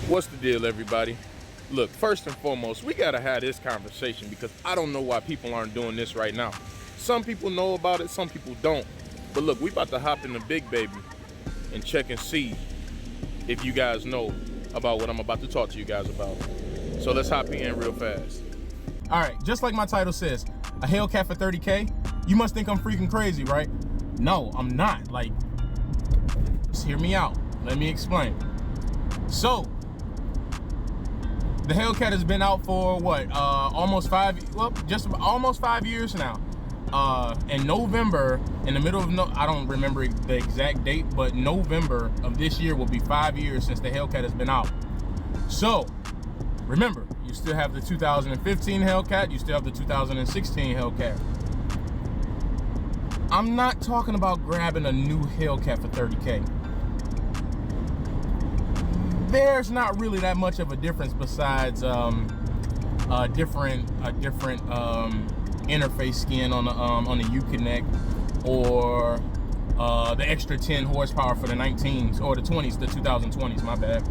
What's the deal, everybody? Look, first and foremost, we gotta have this conversation because I don't know why people aren't doing this right now. Some people know about it, some people don't. But look, we about to hop in the big baby and check and see if you guys know about what I'm about to talk to you guys about. So let's hop in real fast. All right, just like my title says, a Hellcat for 30K, you must think I'm freaking crazy, right? No, I'm not. Like, just hear me out. Let me explain. So, the Hellcat has been out for what? Almost 5 years now. In November, in the middle of I don't remember the exact date, but November of this year will be 5 years since the Hellcat has been out. So, remember, you still have the 2015 Hellcat, you still have the 2016 Hellcat. I'm not talking about grabbing a new Hellcat for 30K. There's not really that much of a difference besides a different interface skin on the U-Connect, or the extra 10 horsepower for the 19s or the 20s, the 2020s, my bad.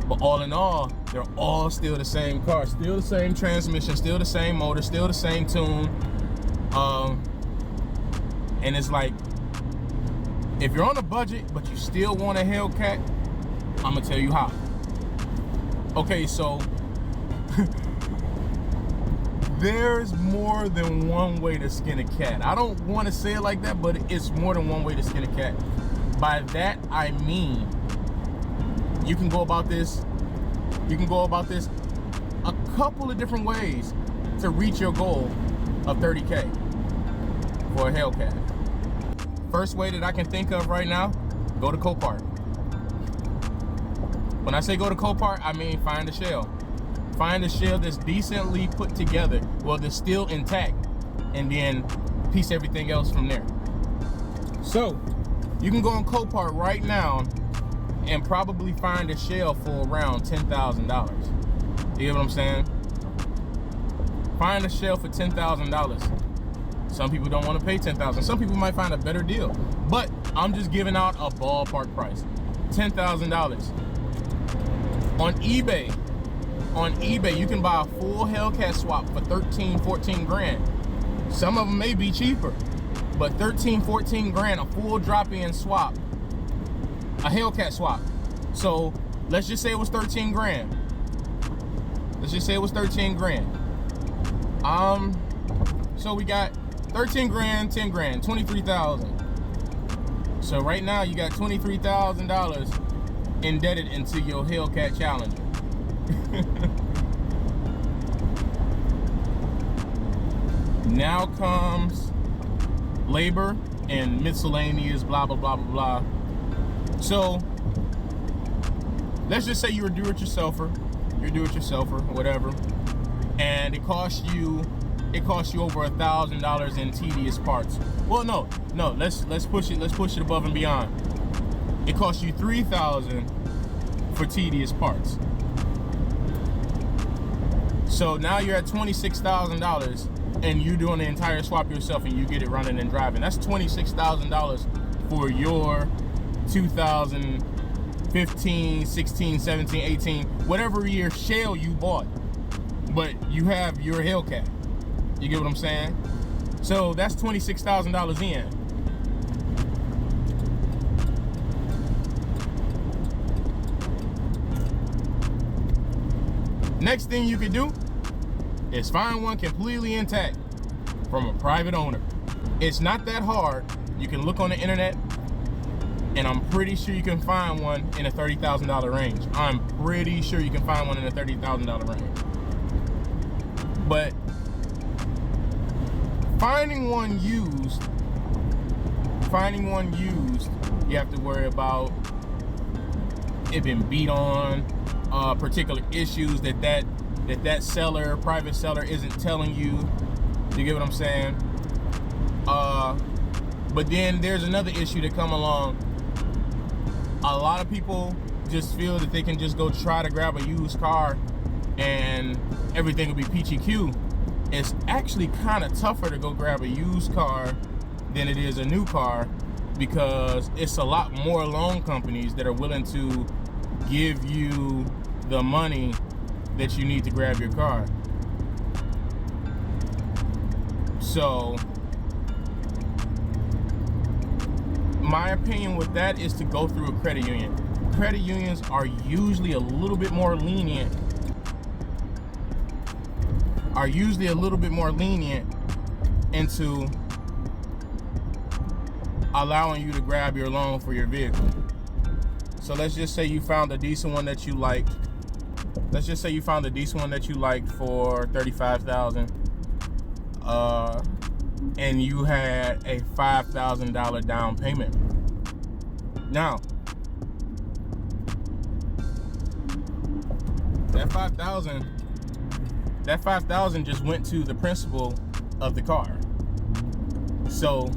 But all in all, they're all still the same car, still the same transmission, still the same motor, still the same tune. And it's like, if you're on a budget but you still want a Hellcat, I'm gonna tell you how. Okay, so there's more than one way to skin a cat. I don't want to say it like that, but it's more than one way to skin a cat. By that I mean, you can go about this a couple of different ways to reach your goal of 30K for a Hellcat. First way that I can think of right now, go to Copart. When I say go to Copart, I mean find a shell. Find a shell that's decently put together, well, that's still intact, and then piece everything else from there. So, you can go on Copart right now and probably find a shell for around $10,000. You get what I'm saying? Find a shell for $10,000. Some people don't want to pay $10,000. Some people might find a better deal. But I'm just giving out a ballpark price. $10,000. On eBay, you can buy a full Hellcat swap for 13, 14 grand. Some of them may be cheaper, but 13, 14 grand, a full drop-in swap, a Hellcat swap. So let's just say it was 13 grand. Let's just say it was 13 grand. So we got 13 grand, 10 grand, 23,000. So right now you got $23,000 indebted into your Hellcat Challenger. Now comes labor and miscellaneous blah blah blah blah blah. So let's just say you're a do-it-yourselfer, whatever, and it costs you over $1,000 in tedious parts. Well, no, let's push it above and beyond. It costs you $3,000 for tedious parts. So now you're at $26,000 and you're doing the entire swap yourself and you get it running and driving. That's $26,000 for your 2015, 16, 17, 18, whatever year shell you bought. But you have your Hellcat. You get what I'm saying? So that's $26,000 in. Next thing you can do is find one completely intact from a private owner. It's not that hard. You can look on the internet, and I'm pretty sure you can find one in a $30,000 range. I'm pretty sure you can find one in a $30,000 range. But finding one used, you have to worry about it being beat on, particular issues that seller, private seller, isn't telling you. You get what I'm saying? But then there's another issue that come along. A lot of people just feel that they can just go try to grab a used car and everything will be peachy Q. It's actually kind of tougher to go grab a used car than it is a new car, because it's a lot more loan companies that are willing to give you the money that you need to grab your car. So my opinion with that is to go through a credit union. Credit unions are usually a little bit more lenient. Into allowing you to grab your loan for your vehicle. So let's just say you found a decent one that you liked. Let's just say you found a decent one that you liked for $35,000, and you had a $5,000 down payment. Now, that $5,000 just went to the principal of the car. So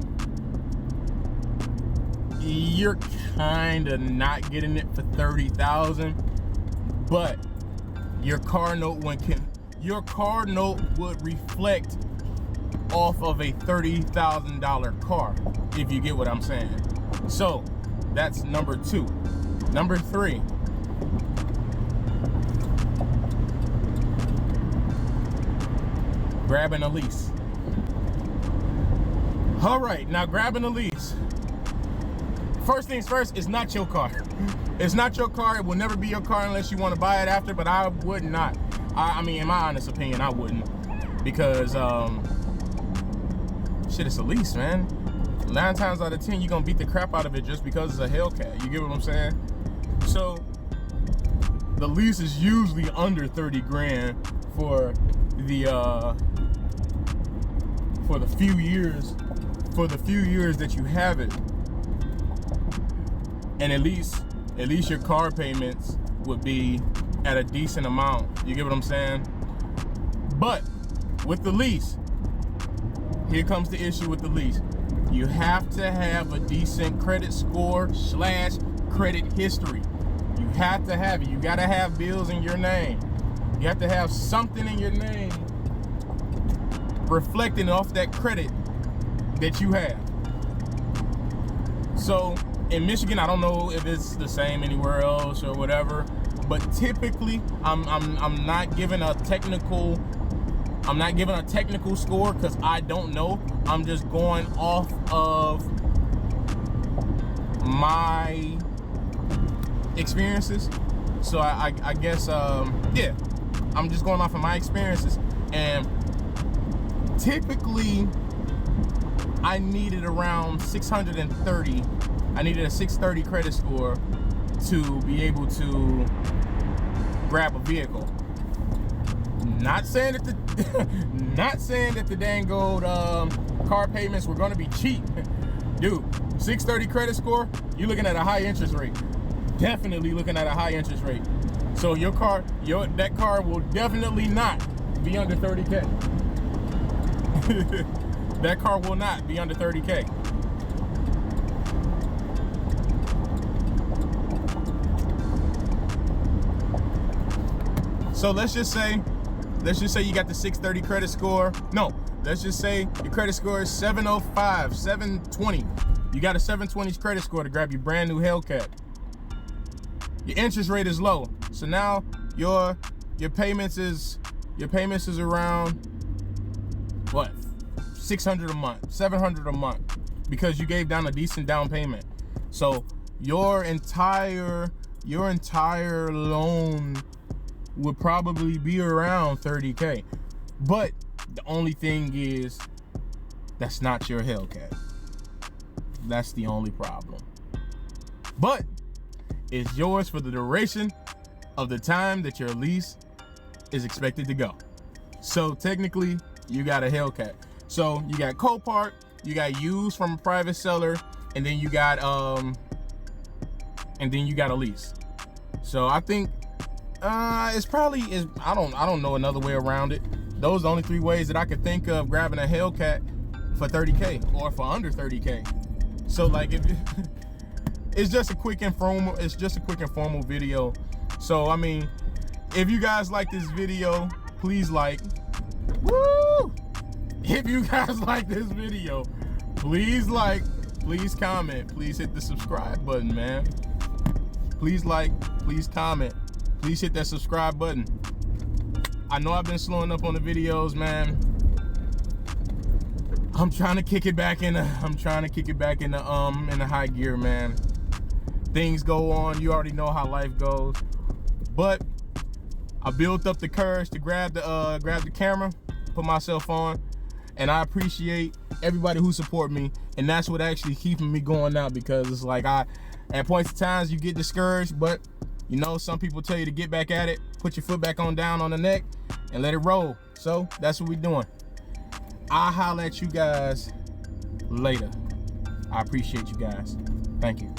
you're kind of not getting it for $30,000, but your car note would reflect off of a $30,000 car, if you get what I'm saying. So that's number 2. Number 3, grabbing a lease. All right, now grabbing a lease. First things first, it's not your car. It's not your car. It will never be your car unless you want to buy it after, but I would not. I mean, in my honest opinion, I wouldn't. Because, shit, it's a lease, man. 9 times out of 10, you're going to beat the crap out of it just because it's a HELLCAT. You get what I'm saying? So, the lease is usually under 30 grand for the few years that you have it. And at least your car payments would be at a decent amount. You get what I'm saying? But with the lease, here comes the issue with the lease. You have to have a decent credit score / credit history. You have to have it. You gotta have bills in your name. You have to have something in your name reflecting off that credit that you have. So in Michigan, I don't know if it's the same anywhere else or whatever, but typically I'm not giving a technical score because I don't know. I'm just going off of my experiences. So I guess yeah, I'm just going off of my experiences, and typically I needed around 630. I needed a 630 credit score to be able to grab a vehicle. Not saying that the dang old car payments were gonna be cheap. Dude, 630 credit score, you're looking at a high interest rate. Definitely looking at a high interest rate. So that car will definitely not be under 30K. That car will not be under 30K. So let's just say you got the 630 credit score. No, let's just say your credit score is 705, 720. You got a 720 credit score to grab your brand new HELLCAT. Your interest rate is low. So now your payments is around what? 600 a month, 700 a month, because you gave down a decent down payment. So your entire loan would probably be around 30K. But the only thing is, that's not your HELLCAT. That's the only problem. But it's yours for the duration of the time that your lease is expected to go. So technically, you got a HELLCAT. So you got Copart, you got used from a private seller, and then you got a lease. So I think it's probably I don't know another way around it. Those are the only 3 ways that I could think of grabbing a HELLCAT for 30K or for under 30K. So like it's just a quick informal video. So I mean, if you guys like this video, please like. Woo! If you guys like this video, please like, please comment, please hit the subscribe button, man. Please like, please comment, please hit that subscribe button. I know I've been slowing up on the videos, man. I'm trying to kick it back in the high gear, man. Things go on, you already know how life goes. But I built up the courage to grab the camera, put myself on, and I appreciate everybody who support me, and that's what actually keeping me going now, because it's like at points of times you get discouraged, but you know, some people tell you to get back at it, put your foot back on down on the neck and let it roll. So that's what we're doing. I'll holler at you guys later. I appreciate you guys. Thank you.